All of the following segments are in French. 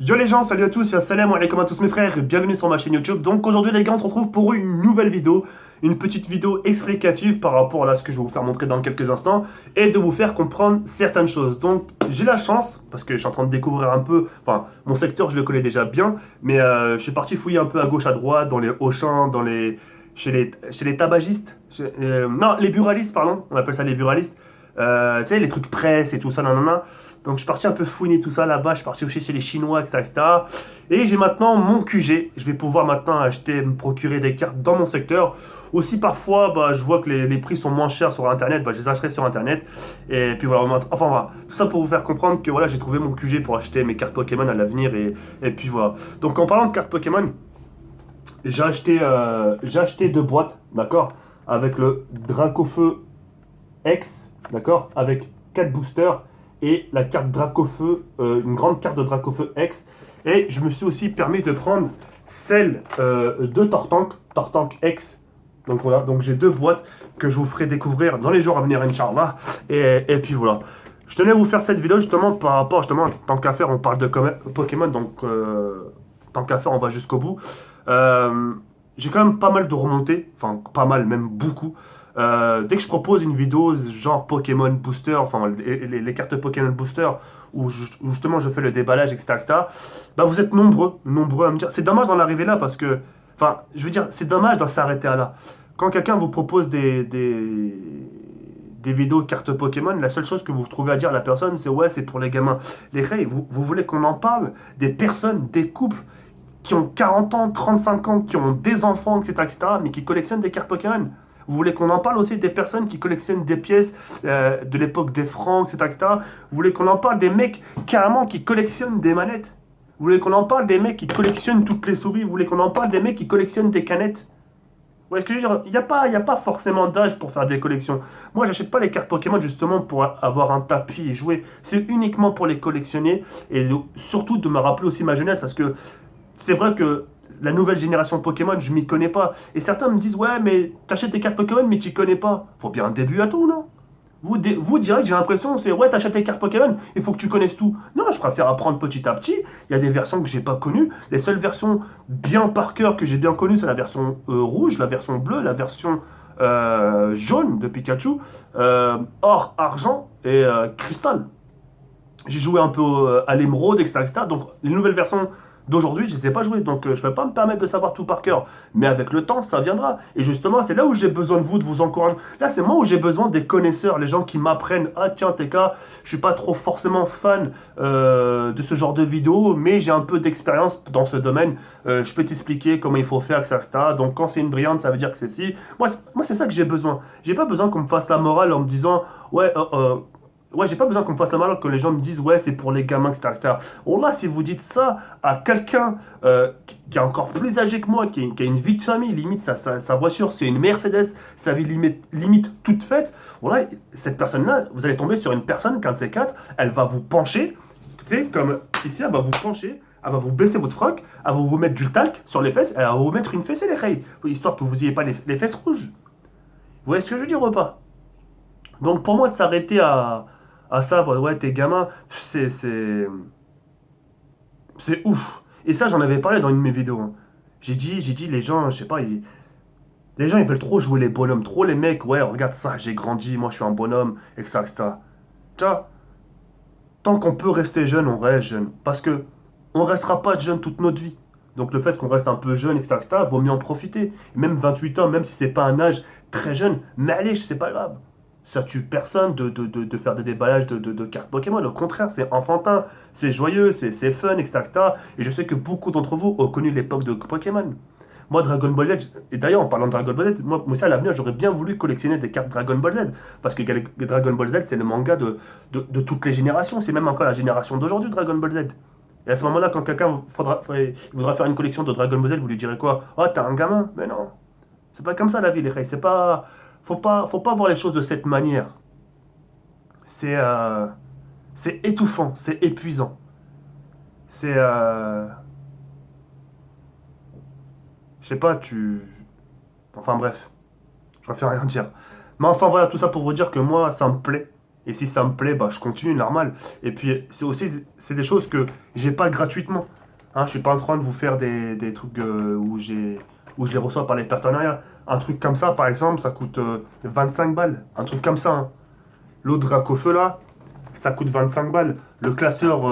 Yo les gens, salut à tous, salam alaikum à tous mes frères, et bienvenue sur ma chaîne YouTube. Donc aujourd'hui les gars, on se retrouve pour une nouvelle vidéo, une petite vidéo explicative par rapport à ce que je vais vous faire montrer dans quelques instants et de vous faire comprendre certaines choses. Donc j'ai la chance, parce que je suis en train de découvrir un peu, enfin mon secteur je le connais déjà bien, mais je suis parti fouiller un peu à gauche à droite, dans les Auchan, chez les tabagistes, non les buralistes pardon, on appelle ça les buralistes, tu sais les trucs presse et tout ça, nanana. Donc je suis parti un peu fouiner tout ça là-bas, je suis parti aussi chez les Chinois, etc. etc. Et j'ai maintenant mon QG. Je vais pouvoir maintenant acheter, me procurer des cartes dans mon secteur. Aussi parfois, bah, je vois que les prix sont moins chers sur Internet, bah, je les achèterai sur Internet. Et puis voilà, enfin voilà. Tout ça pour vous faire comprendre que voilà, j'ai trouvé mon QG pour acheter mes cartes Pokémon à l'avenir. Et puis voilà. Donc en parlant de cartes Pokémon, j'ai acheté deux boîtes, d'accord, avec le Dracofeu X, d'accord, avec 4 boosters et la carte Dracofeu, une grande carte de Dracofeu X. Et je me suis aussi permis de prendre celle de Tortank, Tortank X. Donc voilà, donc j'ai deux boîtes que je vous ferai découvrir dans les jours à venir, Inch'Allah. Et puis voilà. Je tenais à vous faire cette vidéo justement par rapport, justement, tant qu'à faire, on parle de Pokémon, donc tant qu'à faire, on va jusqu'au bout. Euh, j'ai quand même pas mal de remontées, enfin pas mal, même beaucoup. Dès que je propose une vidéo genre Pokémon Booster, enfin les cartes Pokémon Booster, où justement je fais le déballage, etc., etc., bah vous êtes nombreux à me dire. C'est dommage d'en arriver là parce que, enfin, je veux dire, c'est dommage d'en s'arrêter à là. Quand quelqu'un vous propose des vidéos cartes Pokémon, la seule chose que vous trouvez à dire à la personne, c'est ouais, c'est pour les gamins. Les reilles, vous voulez qu'on en parle des personnes, des couples qui ont 40 ans, 35 ans, qui ont des enfants, etc., etc., mais qui collectionnent des cartes Pokémon. Vous voulez qu'on en parle aussi des personnes qui collectionnent des pièces de l'époque des francs, etc., etc. Vous voulez qu'on en parle des mecs carrément qui collectionnent des manettes. Vous voulez qu'on en parle des mecs qui collectionnent toutes les souris. Vous voulez qu'on en parle des mecs qui collectionnent des canettes. Ouais, ce que je veux dire, il y a pas forcément d'âge pour faire des collections. Moi, j'achète pas les cartes Pokémon justement pour avoir un tapis et jouer. C'est uniquement pour les collectionner et surtout de me rappeler aussi ma jeunesse parce que c'est vrai que la nouvelle génération de Pokémon, je m'y connais pas. Et certains me disent, ouais, mais t'achètes des cartes Pokémon, mais tu connais pas. Faut bien un début à tout, non? Vous direct, j'ai l'impression, c'est ouais, t'achètes des cartes Pokémon, il faut que tu connaisses tout. Non, je préfère apprendre petit à petit. Il y a des versions que j'ai pas connues. Les seules versions bien par cœur que j'ai bien connues, c'est la version rouge, la version bleue, la version jaune de Pikachu, or, argent et cristal. J'ai joué un peu à l'émeraude, etc., etc. Donc les nouvelles versions d'aujourd'hui, je ne sais pas jouer. Donc je ne vais pas me permettre de savoir tout par cœur. Mais avec le temps, ça viendra. Et justement, c'est là où j'ai besoin de vous, de vous encourager. Là, c'est moi où j'ai besoin des connaisseurs, les gens qui m'apprennent. Ah tiens, TK, je suis pas trop forcément fan de ce genre de vidéo, mais j'ai un peu d'expérience dans ce domaine. Je peux t'expliquer comment il faut faire, etc. Donc quand c'est une brillante, ça veut dire que c'est si. Moi c'est ça que j'ai besoin. J'ai pas besoin qu'on me fasse la morale en me disant, ouais, ouais, j'ai pas besoin qu'on me fasse la mal que les gens me disent ouais, c'est pour les gamins, etc., etc. Oh là, si vous dites ça à quelqu'un qui est encore plus âgé que moi, qui a une vie de famille, limite sa voiture, c'est une Mercedes, sa vie limite toute faite, voilà, cette personne-là, vous allez tomber sur une personne, qu'un de ces quatre, elle va vous pencher, tu sais, comme ici, elle va vous pencher, elle va vous baisser votre froc, elle va vous mettre du talc sur les fesses, elle va vous mettre une fessée les reilles, histoire que vous ayez pas les fesses rouges. Vous voyez ce que je veux dire ou pas? Donc pour moi, de s'arrêter à ça, bah, ouais, t'es gamin, c'est ouf. Et ça, j'en avais parlé dans une de mes vidéos, hein. J'ai dit, les gens, je sais pas, les gens, ils veulent trop jouer les bonhommes, trop les mecs, ouais, regarde ça, j'ai grandi, moi, je suis un bonhomme, etc., etc. Tu vois, tant qu'on peut rester jeune, on reste jeune. Parce que on restera pas jeune toute notre vie. Donc le fait qu'on reste un peu jeune, etc., etc., vaut mieux en profiter. Même 28 ans, même si c'est pas un âge très jeune, mais allez, c'est pas grave. Ça tue personne de faire des déballages de cartes Pokémon. Au contraire, c'est enfantin, c'est joyeux, c'est fun, etc., etc. Et je sais que beaucoup d'entre vous ont connu l'époque de Pokémon. Moi, Dragon Ball Z, et d'ailleurs, en parlant de Dragon Ball Z, moi aussi, à l'avenir, j'aurais bien voulu collectionner des cartes Dragon Ball Z. Parce que Dragon Ball Z, c'est le manga de toutes les générations. C'est même encore la génération d'aujourd'hui, Dragon Ball Z. Et à ce moment-là, quand quelqu'un il voudra faire une collection de Dragon Ball Z, vous lui direz quoi? Oh, t'es un gamin? Mais non. C'est pas comme ça la vie, les frères. C'est pas. Faut pas voir les choses de cette manière. C'est c'est étouffant, c'est épuisant. C'est je sais pas, enfin bref, je préfère rien dire. Mais enfin voilà, tout ça pour vous dire que moi, ça me plaît. Et si ça me plaît, bah, je continue, normal. Et puis, c'est aussi, c'est des choses que j'ai pas gratuitement. Hein, je suis pas en train de vous faire des trucs où je les reçois par les partenariats. Un truc comme ça, par exemple, ça coûte 25 balles. Un truc comme ça. Hein. L'eau de Dracofeu, là, ça coûte 25 balles. Le classeur,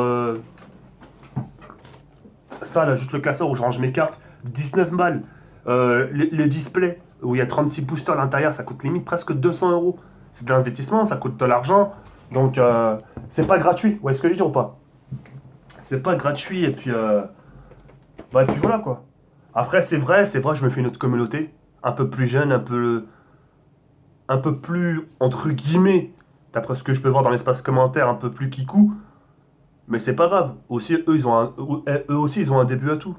ça, là, juste le classeur où je range mes cartes, 19 balles. Le display, où il y a 36 boosters à l'intérieur, ça coûte limite presque 200 euros. C'est de l'investissement, ça coûte de l'argent. Donc, c'est pas gratuit. Vous voyez ce que je veux dire ou pas? C'est pas gratuit. Et puis voilà quoi. Après, c'est vrai, je me fais une autre communauté. Un peu plus jeune, un peu plus, entre guillemets, d'après ce que je peux voir dans l'espace commentaire, un peu plus kikou. Mais c'est pas grave. Aussi, eux aussi, ils ont un début à tout.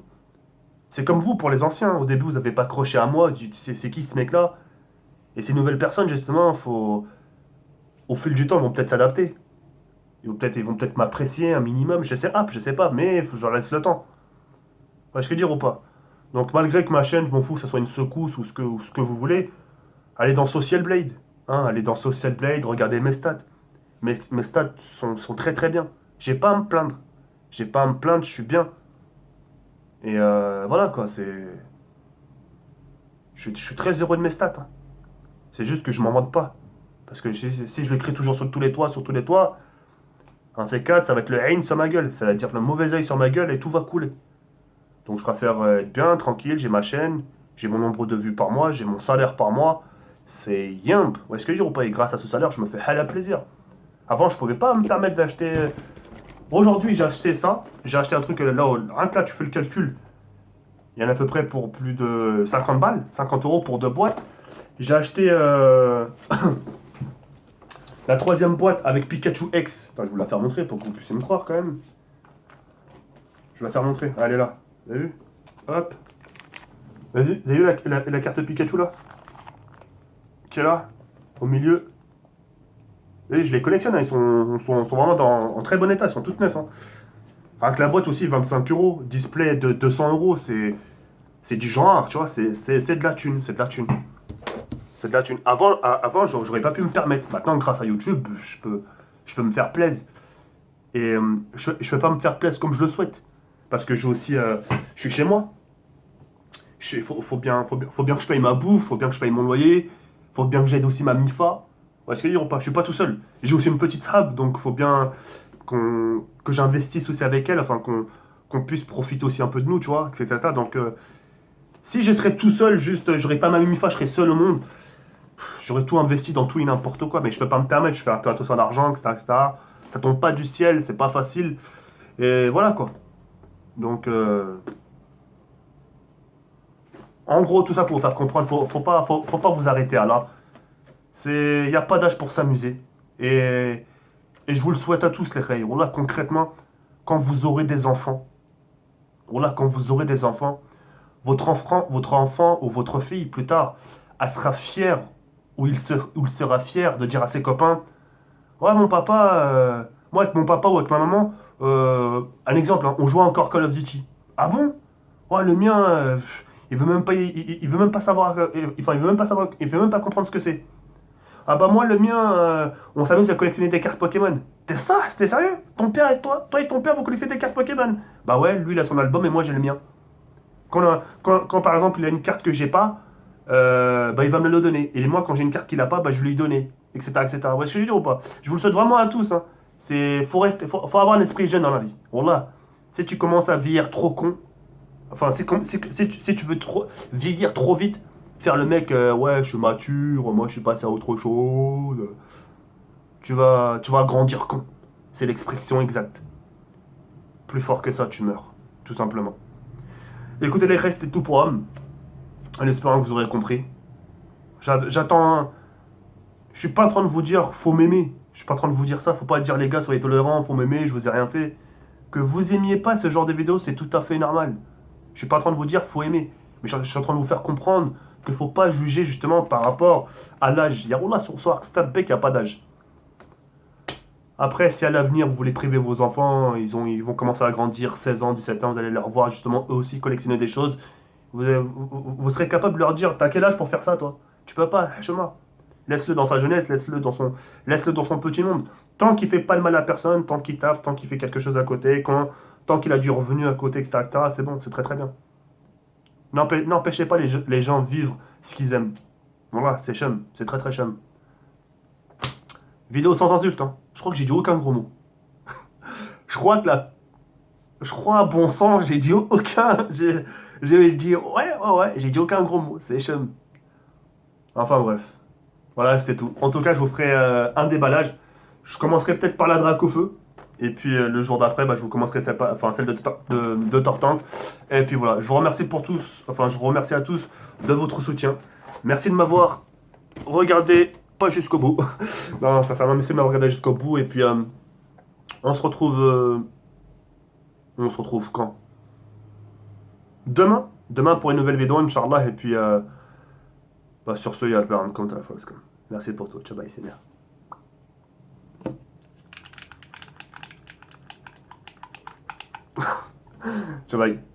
C'est comme vous pour les anciens. Au début, vous n'avez pas accroché à moi. C'est qui ce mec-là? Et ces nouvelles personnes, justement, au fil du temps, vont peut-être s'adapter. Ils vont peut-être m'apprécier un minimum. Je sais pas, mais faut que je leur laisse le temps. Ouais, je veux dire ou pas? Donc, malgré que ma chaîne, je m'en fous que ce soit une secousse ou ce que vous voulez, allez dans Social Blade. Hein, allez dans Social Blade, regardez mes stats. Mes stats sont très très bien. J'ai pas à me plaindre. J'ai pas à me plaindre, je suis bien. Et voilà quoi, c'est. Je suis très heureux de mes stats. Hein. C'est juste que je m'en vante pas. Parce que si je le crie toujours sur tous les toits, un C4, ça va être le haine sur ma gueule. Ça va dire le mauvais œil sur ma gueule et tout va couler. Donc je préfère être bien, tranquille, j'ai ma chaîne, j'ai mon nombre de vues par mois, j'ai mon salaire par mois. C'est yimp. Ouais, ce que je veux dire ou pas? Et grâce à ce salaire, je me fais hella plaisir. Avant, je pouvais pas me permettre d'acheter. Aujourd'hui, j'ai acheté ça. J'ai acheté un truc là, rien que là, tu fais le calcul. Il y en a à peu près pour plus de 50 balles, 50 euros pour deux boîtes. J'ai acheté la troisième boîte avec Pikachu X. Attends, je vais vous la faire montrer pour que vous puissiez me croire quand même. Je vais la faire montrer. Elle est là. Vous avez vu? Hop. Vas-y, vous avez vu la carte Pikachu là? Qui est là? Au milieu. Vous voyez, je les collectionne, hein, sont vraiment en très bon état, ils sont toutes neufs. Hein. Avec la boîte aussi, 25 euros. Display de 200 euros, c'est du genre, tu vois, c'est de la thune, c'est de la thune. C'est de la thune. Avant j'aurais pas pu me permettre. Maintenant, grâce à YouTube, je peux me faire plaisir. Et je peux pas me faire plaisir comme je le souhaite. Parce que j'ai aussi. Je suis chez moi. Faut bien que je paye ma bouffe, faut bien que je paye mon loyer, faut bien que j'aide aussi ma MIFA. Ouais, ce que je veux dire ou pas? Je suis pas tout seul. J'ai aussi une petite sab, donc faut bien que j'investisse aussi avec elle, afin qu'on puisse profiter aussi un peu de nous, tu vois, etc. Donc, si je serais tout seul, juste, j'aurais pas ma MIFA, je serais seul au monde, j'aurais tout investi dans tout et n'importe quoi, mais je peux pas me permettre, je fais un peu attention à l'argent, etc., etc. Ça tombe pas du ciel, c'est pas facile. Et voilà quoi. Donc, en gros, tout ça pour vous faire comprendre, faut pas vous arrêter à là. Il n'y a pas d'âge pour s'amuser. Et, et je vous le souhaite à tous, les frères. Voilà, concrètement, quand vous aurez des enfants, voilà, quand vous aurez des enfants, votre enfant ou votre fille, plus tard, elle sera fière, ou il sera fier de dire à ses copains, ouais, mon papa, moi avec mon papa ou avec ma maman, un exemple, hein, on joue encore Call of Duty. Ah bon? Ouais, le mien, il veut même pas, il veut même pas savoir, enfin, il veut même pas savoir, il veut même pas comprendre ce que c'est. Ah bah moi, le mien, on s'amuse à collectionner des cartes Pokémon. T'es ça? C'était sérieux? Ton père et toi et ton père, vous collectionnez des cartes Pokémon? Bah ouais, lui, il a son album et moi, j'ai le mien. Par exemple, il a une carte que j'ai pas, bah il va me le donner. Et moi, quand j'ai une carte qu'il a pas, bah je lui ai donné. Etc. etc. Ouais, ce que je veux dire ou pas? Je vous le souhaite vraiment à tous. Hein. Faut avoir un esprit jeune dans la vie. Voilà. Si tu commences à vieillir trop con, enfin, si tu veux vieillir trop vite, faire le mec, ouais, je suis mature, moi je suis passé à autre chose, tu vas grandir con. C'est l'expression exacte. Plus fort que ça, tu meurs. Tout simplement. Écoutez, les restes, c'est tout pour homme. En espérant que vous aurez compris. J'attends. Je suis pas en train de vous dire, faut m'aimer. Je suis pas en train de vous dire ça. Faut pas dire, les gars, soyez tolérants, faut m'aimer, je vous ai rien fait. Que vous aimiez pas ce genre de vidéo, c'est tout à fait normal. Je suis pas en train de vous dire, faut aimer. Mais je suis en train de vous faire comprendre qu'il faut pas juger justement par rapport à l'âge. Il y a, oh là, sur Arcstadbeck, il n'y a pas d'âge. Après, si à l'avenir vous voulez priver vos enfants, ils vont commencer à grandir, 16 ans, 17 ans, vous allez leur voir justement eux aussi collectionner des choses. Vous serez capable de leur dire, t'as quel âge pour faire ça toi? Tu peux pas, chemin. Laisse-le dans sa jeunesse, laisse-le dans son petit monde. Tant qu'il fait pas de mal à personne, tant qu'il taffe, tant qu'il fait quelque chose à côté, tant qu'il a du revenu à côté, etc., c'est bon, c'est très très bien. N'empêchez pas les gens vivre ce qu'ils aiment. Voilà, c'est chum, c'est très très chum. Vidéo sans insulte, hein. Je crois que j'ai dit aucun gros mot. Je crois que la... Je crois à bon sang, j'ai dit aucun... J'ai dit... Ouais, j'ai dit aucun gros mot, c'est chum. Enfin bref. Voilà, c'était tout. En tout cas, je vous ferai un déballage. Je commencerai peut-être par la drac au feu. Et puis le jour d'après, bah, je vous commencerai celle de Tortante. Et puis voilà, je vous remercie pour tous, enfin je vous remercie à tous de votre soutien. Merci de m'avoir regardé, pas jusqu'au bout. Non, ça m'a merci de m'avoir regardé jusqu'au bout. Et puis on se retrouve... on se retrouve quand? Demain. Demain pour une nouvelle vidéo, Inch'Allah. Et puis bah, sur ce, il y a le père comme la fois. Merci pour tout. Ciao, bye, c'est bien. Ciao, bye.